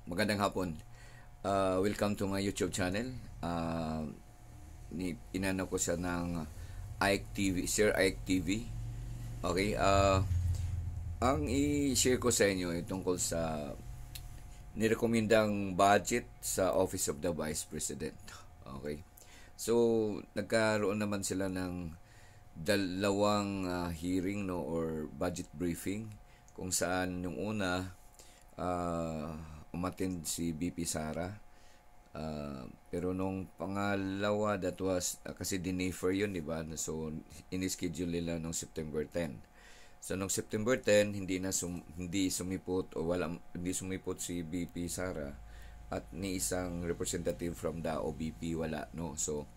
Magandang hapon. Welcome to my YouTube channel. Inano ko siya ng Ike TV, Sir Ike TV. Okay, ang i-share ko sa inyo ay tungkol sa nirekomendang budget sa Office of the Vice President. Okay. So, nagkaroon naman sila ng dalawang hearing no or budget briefing kung saan yung una umattend si BP Sara. Pero nung pangalawa, that was kasi dinifer yun, di ba? So, in-schedule nila nung September 10. So, nung September 10, hindi sumipot o hindi sumipot si BP Sara at ni isang representative from the OBP wala, no? So,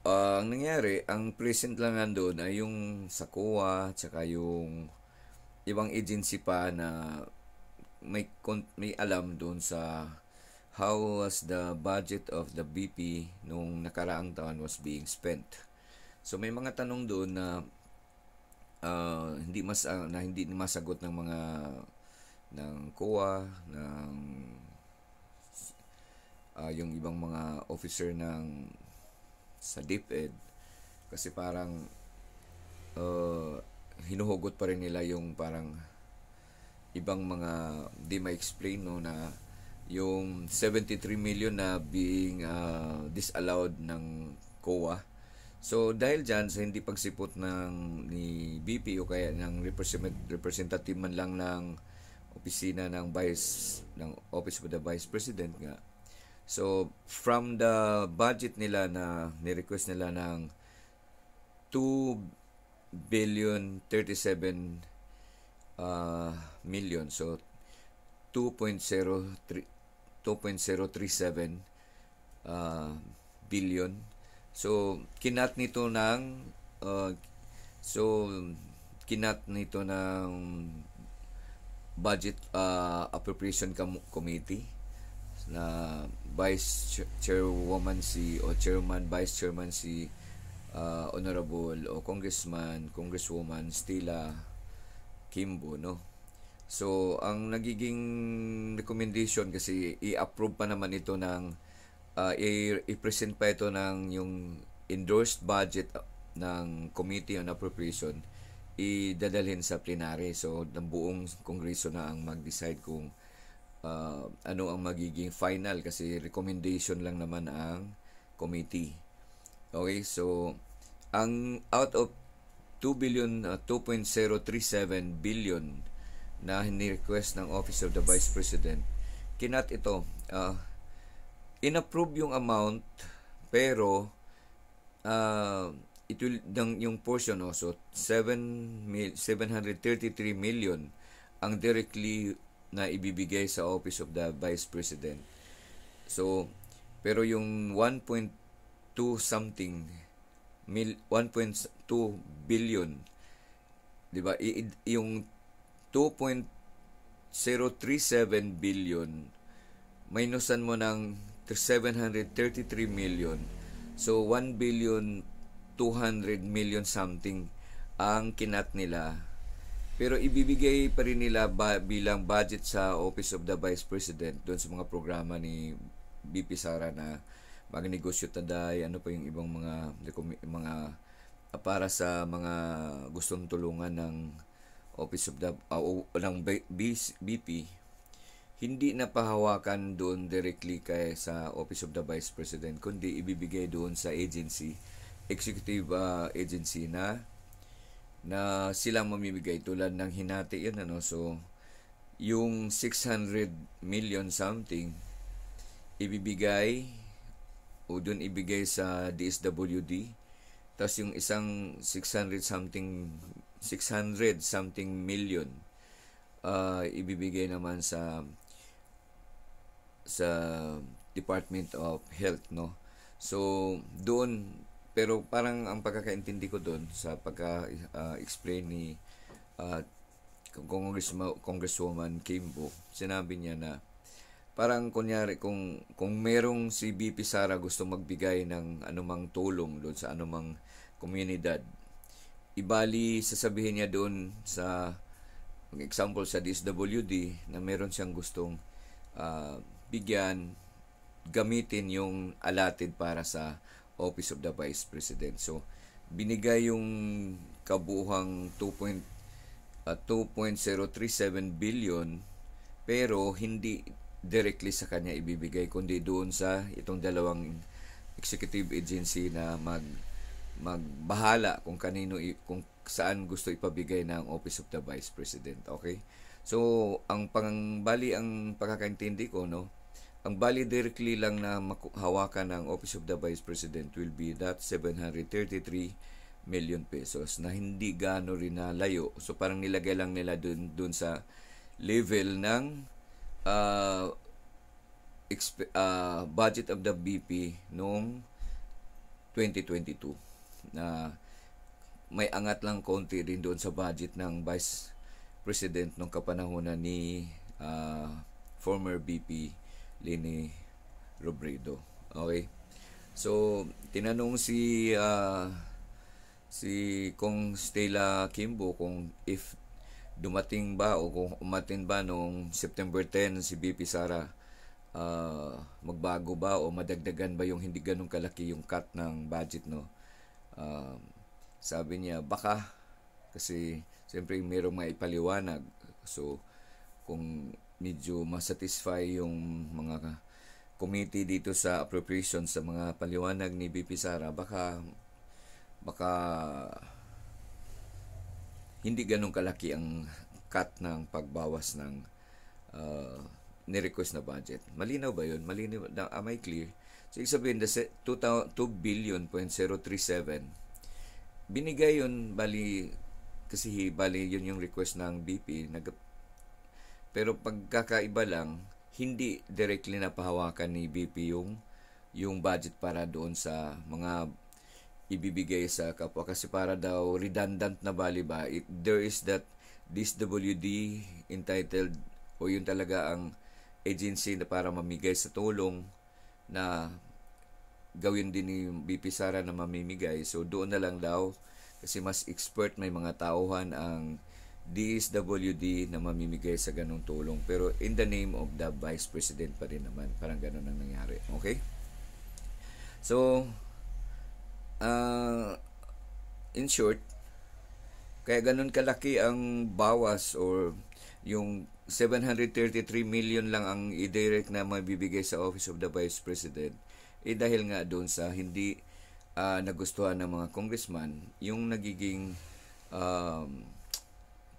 ang nangyari, ang present lang nandoon ay yung sa COA, tsaka yung ibang agency pa na may alam doon sa how was the budget of the BP nung nakaraang taon was being spent. So may mga tanong doon na hindi masagot ng mga ng COA, ng yung ibang mga officer ng sa DepEd kasi parang hinuhugot pa rin nila yung parang ibang mga di ma-explain no na yung 73 million na being disallowed ng COA. So dahil dyan sa hindi pagsipot ni BP o kaya ng representative man lang ng opisina ng Office of the Vice President nga. So from the budget nila na ni-request nila ng 2,037 million. So 2.037 billion. So kinat nito ng budget appropriation committee na vice chairwoman vice chairman si honorable o congresswoman Stella Kimbo, no? So, ang nagiging recommendation kasi i-approve pa naman ito ng i-present pa ito ng yung endorsed budget ng Committee on Appropriation idadalhin sa plenary. So, ng buong kongreso na ang mag-decide kung ano ang magiging final kasi recommendation lang naman ang committee. Okay, so ang out of 2.037 billion na ni-request ng Office of the Vice President, kinat ito. In-approve yung amount pero it will yung portion so 733 million ang directly na ibibigay sa Office of the Vice President. So pero yung 1.2 billion, 'di ba? Yung 2.037 billion minusan mo ng 733 million. So 1 billion 200 million something ang kinat nila. Pero ibibigay pa rin nila bilang budget sa Office of the Vice President doon sa mga programa ni BP Sara na magnegosyo taday, ano pa yung ibang mga para sa mga gustong tulungan ng Office of the ng BP, hindi na pahawakan doon directly kay sa Office of the Vice President kundi ibibigay doon sa executive agency na silang mamimigay tulad ng hinati yun so yung 600 million something ibibigay o doon ibigay sa DSWD, tapos yung isang 600 something million ibibigay naman sa Department of Health, no? So doon, pero parang ang pagkakaintindi ko doon sa pagka-explain ni Congresswoman Kimbo, sinabi niya na parang kunyari kung merong si BP Sara gusto magbigay ng anumang tulong doon sa anumang komunidad, ibali sasabihin niya doon sa example sa DSWD na meron siyang gustong bigyan, gamitin yung allotted para sa Office of the Vice President. So, binigay yung kabuhang 2.037 billion pero hindi directly sa kanya ibibigay kundi doon sa itong dalawang executive agency na magbahala kung kanino kung saan gusto ipabigay ng Office of the Vice President. Okay? So, ang pagkakaintindi ko, no, ang bali directly lang na hawakan ng Office of the Vice President will be that 733 million pesos na hindi gaano rin na layo. So, parang nilagay lang nila dun sa level ng budget of the BP noong 2022 na may angat lang konti rin doon sa budget ng Vice President nung kapanahonan ni former BP Leni Robredo. Okay? So, tinanong si Kong Stella Kimbo kung if dumating ba o kung umatin ba noong September 10 si BP Sara, magbago ba o madagdagan ba yung hindi ganun kalaki yung cut ng budget, no? Sabi niya baka kasi siyempre mayroong mga ipaliwanag. So kung medyo masatisfy yung mga committee dito sa appropriation sa mga paliwanag ni BP Sara, baka hindi ganun kalaki ang cut ng pagbawas ng ni-request na budget. Malinaw ba yun? Malinaw, am I clear? So, ibig sabihin, 2 billion.037, binigay yun, bali yun yung request ng BP. Pero pagkakaiba lang, hindi directly na pahawakan ni BP yung budget para doon sa mga ibibigay sa kapwa. Kasi para daw redundant na bali ba, there is that DSWD entitled o yun talaga ang agency na para mamigay sa tulong na gawin din ni BP Sara na mamimigay. So doon na lang daw kasi mas expert, may mga tauhan ang DSWD na mamimigay sa ganong tulong. Pero in the name of the Vice President pa rin naman. Parang ganon ang nangyari. Okay? So, in short, kaya ganun kalaki ang bawas or yung 733 million lang ang i-direct na mabibigay sa Office of the Vice President dahil nga doon sa hindi nagustuhan ng mga congressman yung nagiging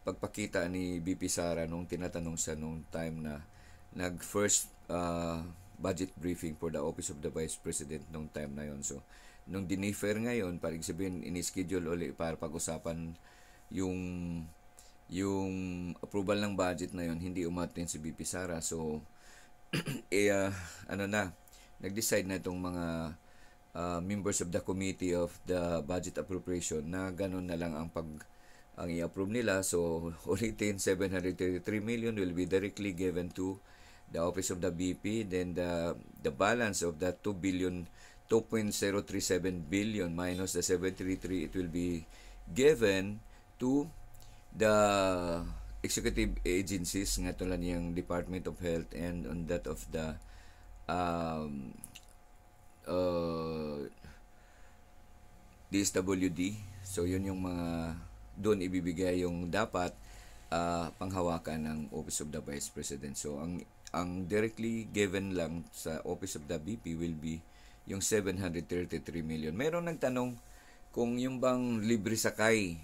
pagpakita ni BP Sara nung tinatanong siya nung time na nag-first budget briefing for the Office of the Vice President nung time na yon. So, nung dinifer ngayon, parang sabihin, ini-schedule ulit para pag-usapan yung approval ng budget na yon, hindi umatin si BP Sara. So, nag-decide na itong mga members of the Committee of the Budget Appropriation na ganun na lang ang i-approve nila. So, ulitin, 733 million will be directly given to the Office of the BP. Then, the balance of the 2.037 billion minus the 733, it will be given to the executive agencies nga tulad yung Department of Health and on that of the DSWD. So yun yung mga doon ibibigay yung dapat panghawakan ng Office of the Vice President. So ang directly given lang sa Office of the VP will be yung 733 million. Meron nagtanong kung yung bang libre sakay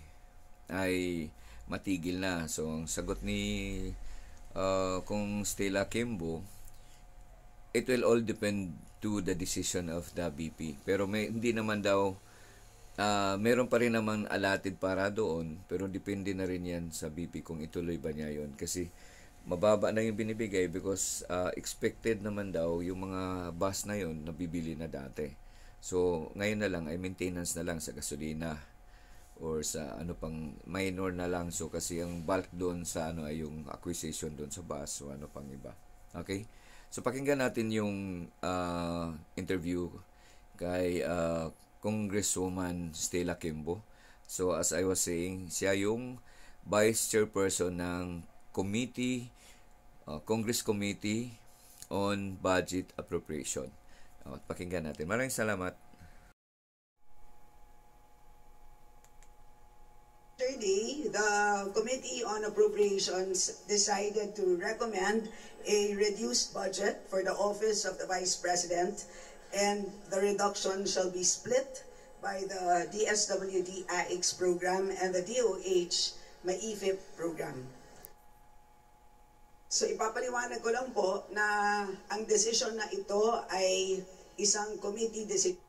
ay matigil na. So, ang sagot ni kung Stella Kimbo, it will all depend to the decision of the BP. Pero hindi naman daw, meron pa rin naman allotted para doon, pero depende na rin yan sa BP kung ituloy ba niya yon. Kasi mababa na yung binibigay because expected naman daw yung mga bus na yon nabibili na dati. So, ngayon na lang ay maintenance na lang sa gasolina or sa pang minor na lang. So kasi ang bulk doon sa ay yung acquisition doon sa bus o pang iba. Okay? So pakinggan natin yung interview kay Congresswoman Stella Kimbo. So as I was saying, siya yung Vice Chairperson ng Congress Committee on Budget Appropriation. Pakinggan natin. Maraming salamat. Yesterday, the Committee on Appropriations decided to recommend a reduced budget for the Office of the Vice President, and the reduction shall be split by the DSWD AIX program and the DOH MAIFIP program. So ipapaliwanag ko lang po na ang desisyon na ito ay isang committee decision.